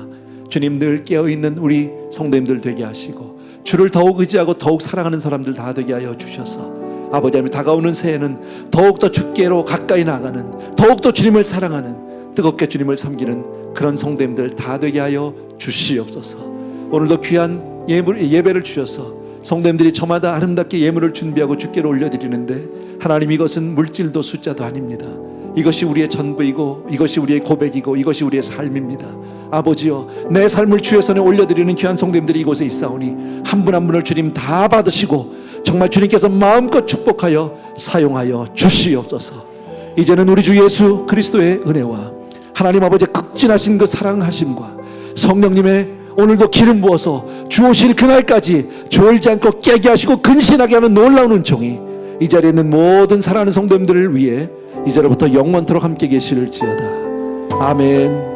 주님, 늘 깨어있는 우리 성도님들 되게 하시고 주를 더욱 의지하고 더욱 사랑하는 사람들 다 되게 하여 주셔서 아버지 하나님, 다가오는 새해는 더욱더 주께로 가까이 나가는, 더욱더 주님을 사랑하는, 뜨겁게 주님을 섬기는 그런 성도님들 다 되게 하여 주시옵소서. 오늘도 귀한 예배를 주셔서 성도님들이 저마다 아름답게 예물을 준비하고 주께로 올려드리는데, 하나님, 이것은 물질도 숫자도 아닙니다. 이것이 우리의 전부이고 이것이 우리의 고백이고 이것이 우리의 삶입니다. 아버지여, 내 삶을 주의 손에 올려드리는 귀한 성도님들이 이곳에 있사오니 한 분 한 분을 주님 다 받으시고 정말 주님께서 마음껏 축복하여 사용하여 주시옵소서. 이제는 우리 주 예수 그리스도의 은혜와 하나님 아버지의 극진하신 그 사랑하심과 성령님의 오늘도 기름 부어서 주 오실 그날까지 졸지 않고 깨게 하시고 근신하게 하는 놀라운 은총이 이 자리에 있는 모든 사랑하는 성도님들을 위해 이제로부터 영원토록 함께 계실지어다. 아멘.